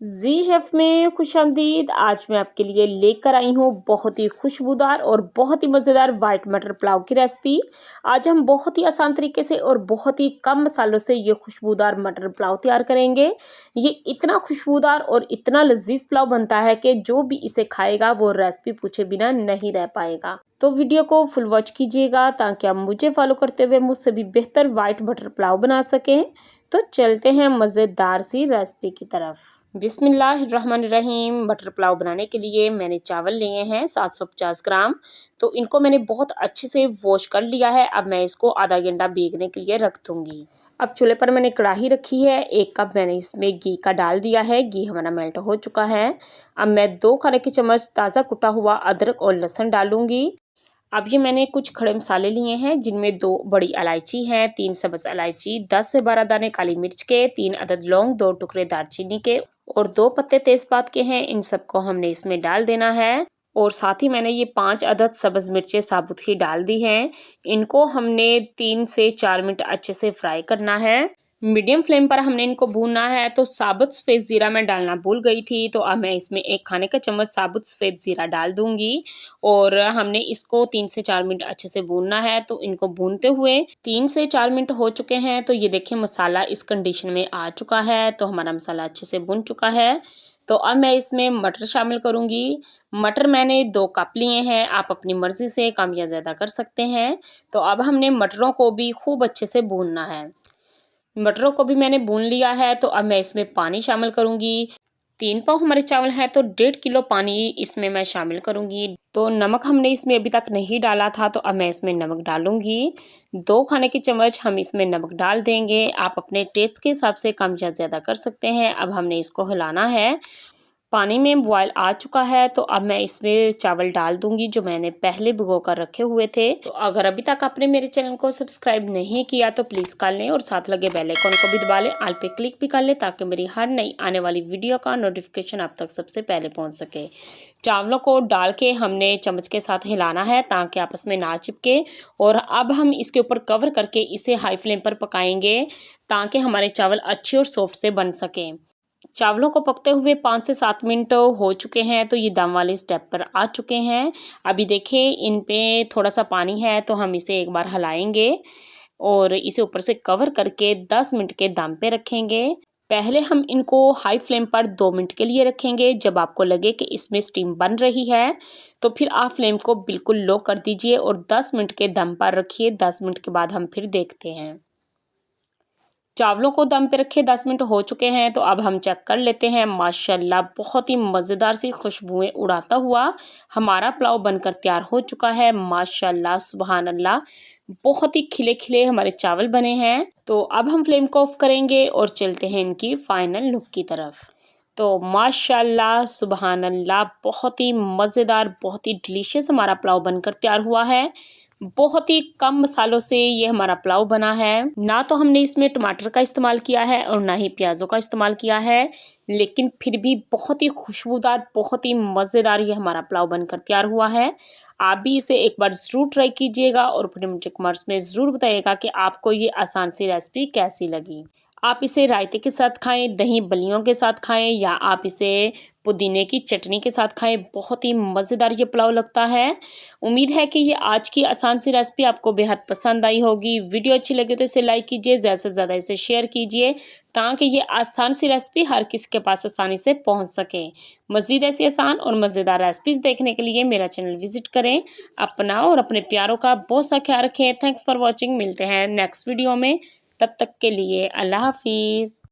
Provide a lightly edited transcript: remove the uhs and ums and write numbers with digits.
जी chef में खुशामदीद। आज मैं आपके लिए लेकर आई हूँ बहुत ही खुशबूदार और बहुत ही मज़ेदार वाइट मटर पुलाव की रेसिपी। आज हम बहुत ही आसान तरीके से और बहुत ही कम मसालों से ये खुशबूदार मटर पुलाव तैयार करेंगे। ये इतना खुशबूदार और इतना लजीज पुलाव बनता है कि जो भी इसे खाएगा वो रेसिपी पूछे बिना नहीं रह पाएगा। तो वीडियो को फुल वॉच कीजिएगा ताकि आप मुझे फॉलो करते हुए मुझसे भी बेहतर वाइट मटर पुलाव बना सकें। तो चलते हैं मज़ेदार सी रेसिपी की तरफ। बिस्मिल्लाहिर्रहमानिर्रहीम। मटर पुलाव बनाने के लिए मैंने चावल लिए हैं 750 ग्राम। तो इनको मैंने बहुत अच्छे से वॉश कर लिया है। अब मैं इसको आधा घंटा भीगने के लिए रख दूंगी। अब चूल्हे पर मैंने कढ़ाई रखी है। 1 कप मैंने इसमें घी का डाल दिया है। घी हमारा मेल्ट हो चुका है। अब मैं 2 खाने के चम्मच ताज़ा कुटा हुआ अदरक और लहसुन डालूंगी। अब ये मैंने कुछ खड़े मसाले लिए हैं जिनमें 2 बड़ी इलायची हैं, 3 सब्ज़ इलायची, 10 से 12 दाने काली मिर्च के, 3 अदद लौंग, 2 टुकड़े दालचीनी के और 2 पत्ते तेजपात के हैं। इन सबको हमने इसमें डाल देना है। और साथ ही मैंने ये 5 अदद सब्ज़ मिर्चें साबुत ही डाल दी हैं। इनको हमने 3 से 4 मिनट अच्छे से फ्राई करना है। मीडियम फ्लेम पर हमने इनको भूनना है। तो साबुत सफ़ेद ज़ीरा मैं डालना भूल गई थी, तो अब मैं इसमें 1 खाने का चम्मच साबुत सफ़ेद ज़ीरा डाल दूंगी और हमने इसको 3 से 4 मिनट अच्छे से भूनना है। तो इनको भूनते हुए 3 से 4 मिनट हो चुके हैं। तो ये देखिए मसाला इस कंडीशन में आ चुका है। तो हमारा मसाला अच्छे से भुन चुका है। तो अब मैं इसमें मटर शामिल करूंगी। मटर मैंने 2 कप लिए हैं। आप अपनी मर्ज़ी से कम या ज़्यादा कर सकते हैं। तो अब हमने मटरों को भी खूब अच्छे से भूनना है। मटरों को भी मैंने भून लिया है। तो अब मैं इसमें पानी शामिल करूंगी। 3 पाव हमारे चावल हैं तो 1.5 किलो पानी इसमें मैं शामिल करूंगी। तो नमक हमने इसमें अभी तक नहीं डाला था, तो अब मैं इसमें नमक डालूंगी। 2 खाने के चम्मच हम इसमें नमक डाल देंगे। आप अपने टेस्ट के हिसाब से कम या ज़्यादा कर सकते हैं। अब हमने इसको हिलाना है। पानी में बॉयल आ चुका है। तो अब मैं इसमें चावल डाल दूंगी जो मैंने पहले भिगो कर रखे हुए थे। तो अगर अभी तक आपने मेरे चैनल को सब्सक्राइब नहीं किया तो प्लीज़ कर लें और साथ लगे बेल आइकन को भी दबा लें, ऑल पे क्लिक भी कर लें ताकि मेरी हर नई आने वाली वीडियो का नोटिफिकेशन आप तक सबसे पहले पहुंच सके। चावलों को डाल के हमने चम्मच के साथ हिलाना है ताकि आपस में ना चिपके। और अब हम इसके ऊपर कवर करके इसे हाई फ्लेम पर पकाएंगे ताकि हमारे चावल अच्छे और सॉफ्ट से बन सकें। चावलों को पकते हुए 5 से 7 मिनट हो चुके हैं। तो ये दम वाले स्टेप पर आ चुके हैं। अभी देखिए इन पे थोड़ा सा पानी है, तो हम इसे एक बार हिलाएंगे और इसे ऊपर से कवर करके 10 मिनट के दम पे रखेंगे। पहले हम इनको हाई फ्लेम पर 2 मिनट के लिए रखेंगे। जब आपको लगे कि इसमें स्टीम बन रही है तो फिर आप फ्लेम को बिल्कुल लो कर दीजिए और 10 मिनट के दम पर रखिए। 10 मिनट के बाद हम फिर देखते हैं। चावलों को दम पे रखे 10 मिनट हो चुके हैं। तो अब हम चेक कर लेते हैं। माशाल्लाह बहुत ही मज़ेदार सी खुशबुएं उड़ाता हुआ हमारा पुलाव बनकर तैयार हो चुका है। माशाल्लाह सुभान अल्लाह, बहुत ही खिले खिले हमारे चावल बने हैं। तो अब हम फ्लेम को ऑफ करेंगे और चलते हैं इनकी फाइनल लुक की तरफ। तो माशाल्लाह सुभान अल्लाह, बहुत ही मज़ेदार बहुत ही डिलीशियस हमारा पुलाव बनकर तैयार हुआ है। बहुत ही कम मसालों से ये हमारा पुलाव बना है। ना तो हमने इसमें टमाटर का इस्तेमाल किया है और ना ही प्याज़ों का इस्तेमाल किया है, लेकिन फिर भी बहुत ही खुशबूदार बहुत ही मज़ेदार ये हमारा पुलाव बनकर तैयार हुआ है। आप भी इसे एक बार ज़रूर ट्राई कीजिएगा और अपने मुझे कमेंट्स में ज़रूर बताइएगा कि आपको ये आसान सी रेसिपी कैसी लगी। आप इसे रायते के साथ खाएं, दही बल्लियों के साथ खाएं या आप इसे पुदीने की चटनी के साथ खाएं। बहुत ही मज़ेदार ये पुलाव लगता है। उम्मीद है कि ये आज की आसान सी रेसिपी आपको बेहद पसंद आई होगी। वीडियो अच्छी लगे तो इसे लाइक कीजिए, ज़्यादा से ज़्यादा इसे शेयर कीजिए ताकि ये आसान सी रेसिपी हर किसी के पास आसानी से पहुंच सके। मज़ीद ऐसी आसान और मज़ेदार रेसिपीज़ देखने के लिए मेरा चैनल विजिट करें। अपना और अपने प्यारों का बहुत सा ख्याल रखें। Thanks for watching. मिलते हैं नेक्स्ट वीडियो में। तब तक के लिए अल्लाह हाफिज़।